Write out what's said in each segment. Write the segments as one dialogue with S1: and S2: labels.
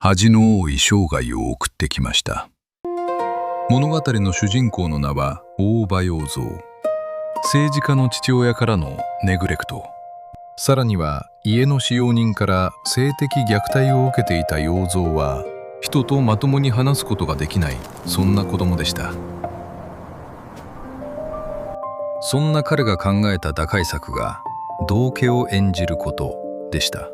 S1: 恥の多い生涯を送ってきました。物語の主人公の名は大場洋蔵。政治家の父親からのネグレクト、さらには家の使用人から性的虐待を受けていた洋蔵は、人とまともに話すことができない、そんな子供でした。そんな彼が考えた打開策が道化を演じることでした。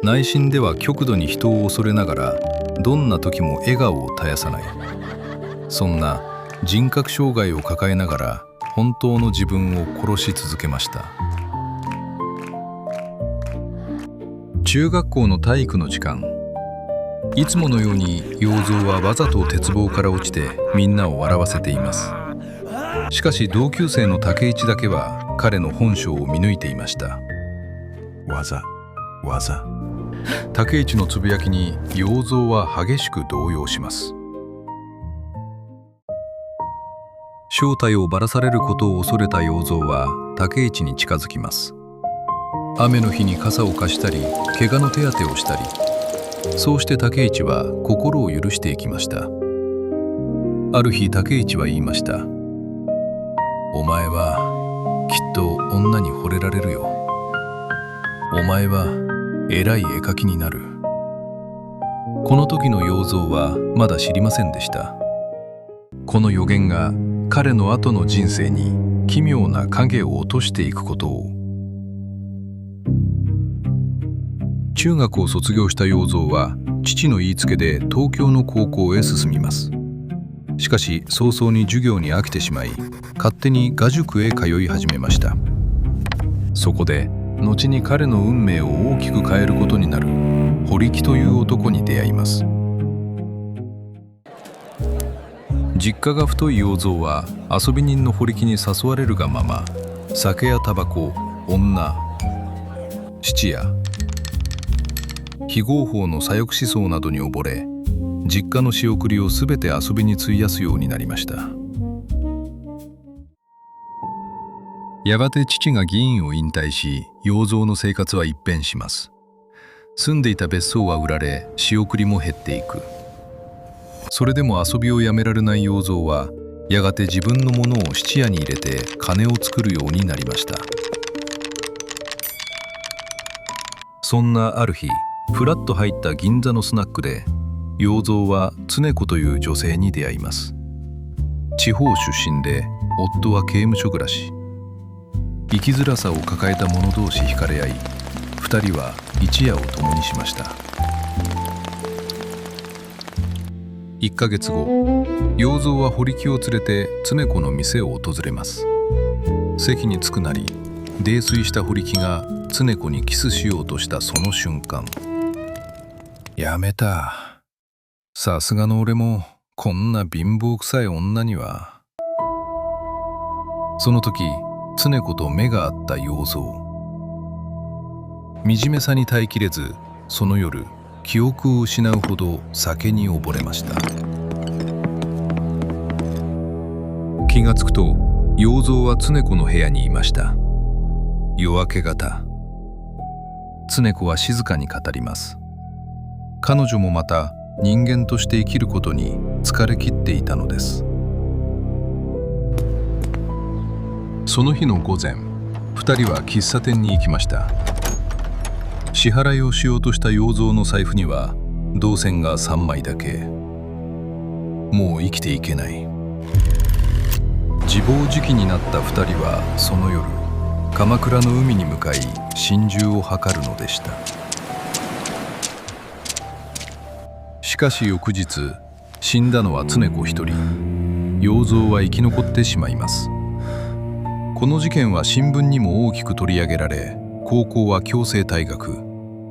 S1: 内心では極度に人を恐れながら、どんな時も笑顔を絶やさない、そんな人格障害を抱えながら本当の自分を殺し続けました。中学校の体育の時間、いつものように洋蔵はわざと鉄棒から落ちてみんなを笑わせています。しかし同級生の武一だけは彼の本性を見抜いていました。技。武一のつぶやきに洋蔵は激しく動揺します。正体をばらされることを恐れた洋蔵は武一に近づきます。雨の日に傘を貸したり、怪我の手当てをしたり、そうして武一は心を許していきました。ある日武一は言いました。お前はきっと女に惚れられるよ。お前は偉い絵描きになる。この時の洋蔵はまだ知りませんでした。この予言が彼の後の人生に奇妙な影を落としていくことを。中学を卒業した洋蔵は父の言いつけで東京の高校へ進みます。しかし早々に授業に飽きてしまい、勝手に画塾へ通い始めました。そこで後に彼の運命を大きく変えることになる堀木という男に出会います。実家が太い洋蔵は遊び人の堀木に誘われるがまま、酒やタバコ、女、質屋、非合法の左翼思想などに溺れ、実家の仕送りをすべて遊びに費やすようになりました。やがて父が議員を引退し、洋蔵の生活は一変します。住んでいた別荘は売られ、仕送りも減っていく。それでも遊びをやめられない洋蔵は、やがて自分のものを質屋に入れて金を作るようになりました。そんなある日、ふらっと入った銀座のスナックで、洋蔵は常子という女性に出会います。地方出身で、夫は刑務所暮らし。生きづらさを抱えた者同士惹かれ合い、二人は一夜を共にしました。1ヶ月後、洋蔵は堀木を連れて常子の店を訪れます。席に着くなり、泥酔した堀木が常子にキスしようとしたその瞬間、やめた。さすがの俺もこんな貧乏くさい女には。その時、常子と目が合った洋蔵。惨めさに耐えきれず、その夜記憶を失うほど酒に溺れました。気がつくと洋蔵は常子の部屋にいました。夜明け方、常子は静かに語ります。彼女もまた人間として生きることに疲れ切っていたのです。その日の午前、2人は喫茶店に行きました。支払いをしようとした洋蔵の財布には銅銭が3枚だけ。もう生きていけない。自暴自棄になった2人はその夜、鎌倉の海に向かい心中を図るのでした。しかし翌日、死んだのは常子一人。洋蔵は生き残ってしまいます。この事件は新聞にも大きく取り上げられ、高校は強制退学。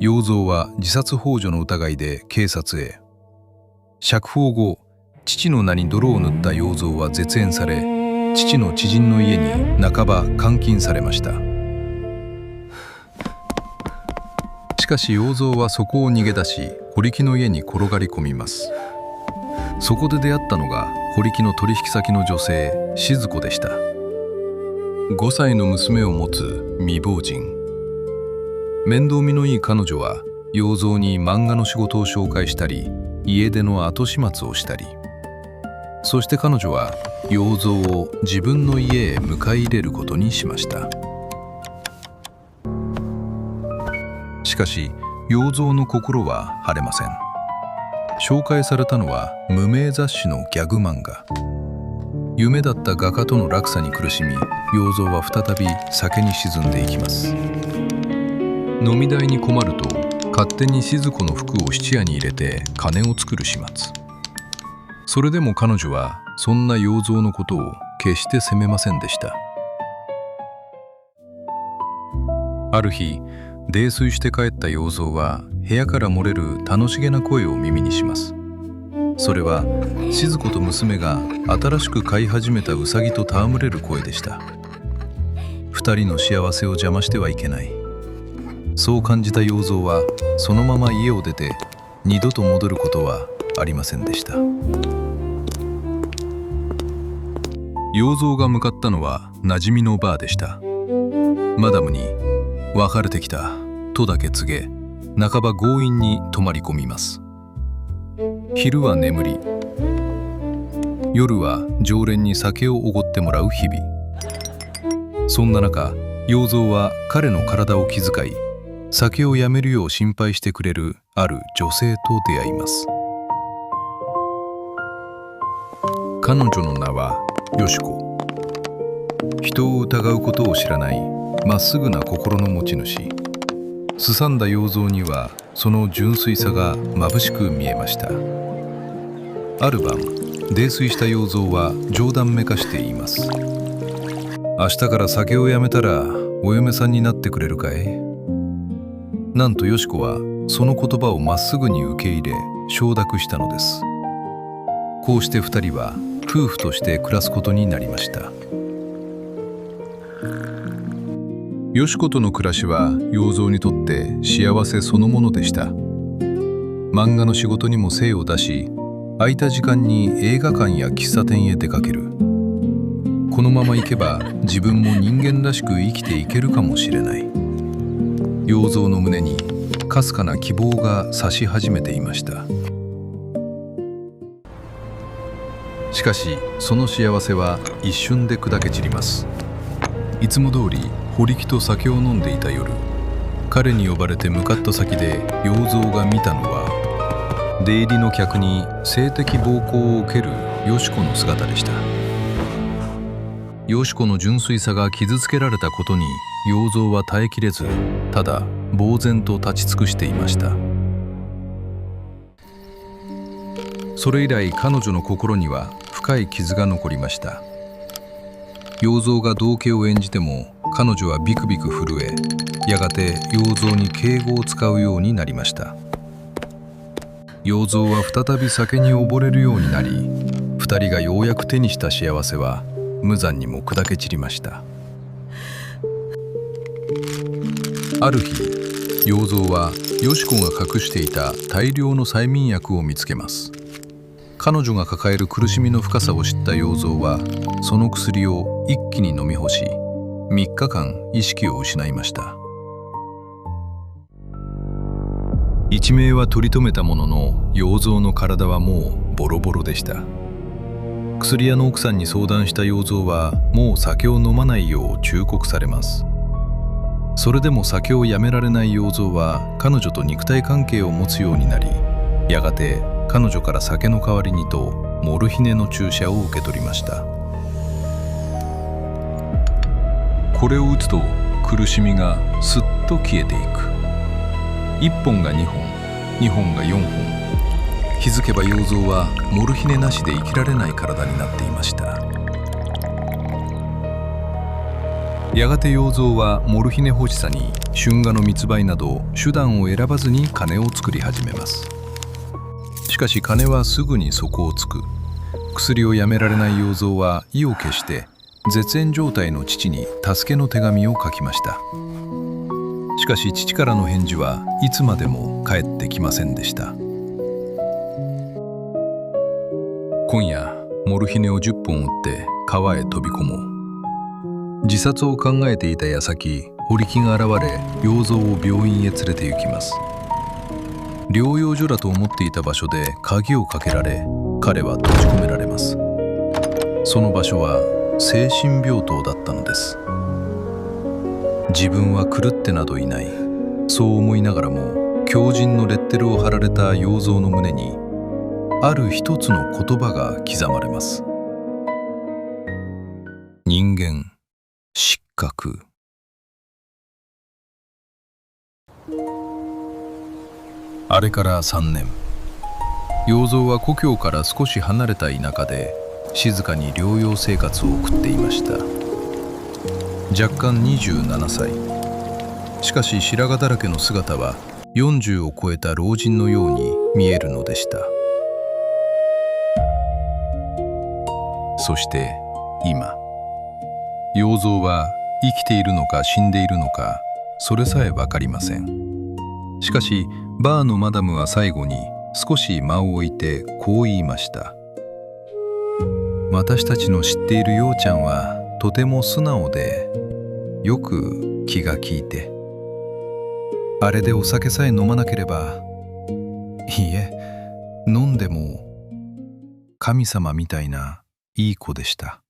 S1: 洋蔵は自殺幇助の疑いで警察へ。釈放後、父の名に泥を塗った洋蔵は絶縁され、父の知人の家に半ば監禁されました。しかし洋蔵はそこを逃げ出し、堀木の家に転がり込みます。そこで出会ったのが堀木の取引先の女性静子でした。5歳の娘を持つ未亡人。面倒見のいい彼女は洋蔵に漫画の仕事を紹介したり、家出の後始末をしたり、そして彼女は洋蔵を自分の家へ迎え入れることにしました。しかし洋蔵の心は晴れません。紹介されたのは無名雑誌のギャグ漫画。夢だった画家との落差に苦しみ、洋蔵は再び酒に沈んでいきます。飲み代に困ると勝手に静子の服を質屋に入れて金を作る始末。それでも彼女はそんな洋蔵のことを決して責めませんでした。ある日、泥酔して帰った洋蔵は部屋から漏れる楽しげな声を耳にします。それは静子と娘が新しく飼い始めたウサギと戯れる声でした。二人の幸せを邪魔してはいけない。そう感じた洋蔵はそのまま家を出て二度と戻ることはありませんでした。洋蔵が向かったのは馴染みのバーでした。マダムに「別れてきた」とだけ告げ、半ば強引に泊まり込みます。昼は眠り、夜は常連に酒をおごってもらう日々。そんな中、洋蔵は彼の体を気遣い、酒をやめるよう心配してくれるある女性と出会います。彼女の名はよしこ。人を疑うことを知らないまっすぐな心の持ち主。すさんだ洋蔵にはその純粋さが眩しく見えました。ある晩、泥酔した洋蔵は冗談めかして言います。明日から酒をやめたらお嫁さんになってくれるかい？なんとよしこはその言葉をまっすぐに受け入れ承諾したのです。こうして二人は夫婦として暮らすことになりました。よしことの暮らしは洋蔵にとって幸せそのものでした。漫画の仕事にも精を出し、空いた時間に映画館や喫茶店へ出かける。このまま行けば自分も人間らしく生きていけるかもしれない。洋蔵の胸にかすかな希望が差し始めていました。しかしその幸せは一瞬で砕け散ります。いつも通り堀木と酒を飲んでいた夜、彼に呼ばれて向かった先で洋蔵が見たのは、出入りの客に性的暴行を受けるよしこの姿でした。よしこの純粋さが傷つけられたことに洋蔵は耐えきれず、ただ呆然と立ち尽くしていました。それ以来彼女の心には深い傷が残りました。洋蔵が道化を演じても彼女はビクビク震え、やがて洋蔵に敬語を使うようになりました。洋蔵は再び酒に溺れるようになり、二人がようやく手にした幸せは無残にも砕け散りました。ある日、洋蔵はよしこが隠していた大量の催眠薬を見つけます。彼女が抱える苦しみの深さを知った洋蔵はその薬を一気に飲み干し、3日間意識を失いました。一命は取り留めたものの、洋蔵の体はもうボロボロでした。薬屋の奥さんに相談した洋蔵はもう酒を飲まないよう忠告されます。それでも酒をやめられない洋蔵は彼女と肉体関係を持つようになり、やがて彼女から酒の代わりにとモルヒネの注射を受け取りました。これを打つと苦しみがすっと消えていく。1本が2本、2本が4本。気づけば洋蔵はモルヒネなしで生きられない体になっていました。やがて洋蔵はモルヒネ欲しさに春画の密売など手段を選ばずに金を作り始めます。しかし金はすぐに底をつく。薬をやめられない洋蔵は意を決して絶縁状態の父に助けの手紙を書きました。しかし父からの返事はいつまでも返ってきませんでした。今夜モルヒネを10本打って川へ飛び込もう。自殺を考えていた矢先、堀木が現れ洋蔵を病院へ連れて行きます。療養所だと思っていた場所で鍵をかけられ、彼は閉じ込められます。その場所は精神病棟だったのです。自分は狂ってなどいない、そう思いながらも、強靭のレッテルを貼られた要造の胸にある一つの言葉が刻まれます。人間失格。あれから3年、要造は故郷から少し離れた田舎で静かに療養生活を送っていました。若干27歳。しかし白髪だらけの姿は40を超えた老人のように見えるのでした。そして今、要造は生きているのか死んでいるのか、それさえ分かりません。しかしバーのマダムは最後に少し間を置いてこう言いました。私たちの知っているようちゃんはとても素直で、よく気が利いて、あれでお酒さえ飲まなければ、いいえ、飲んでも神様みたいないい子でした。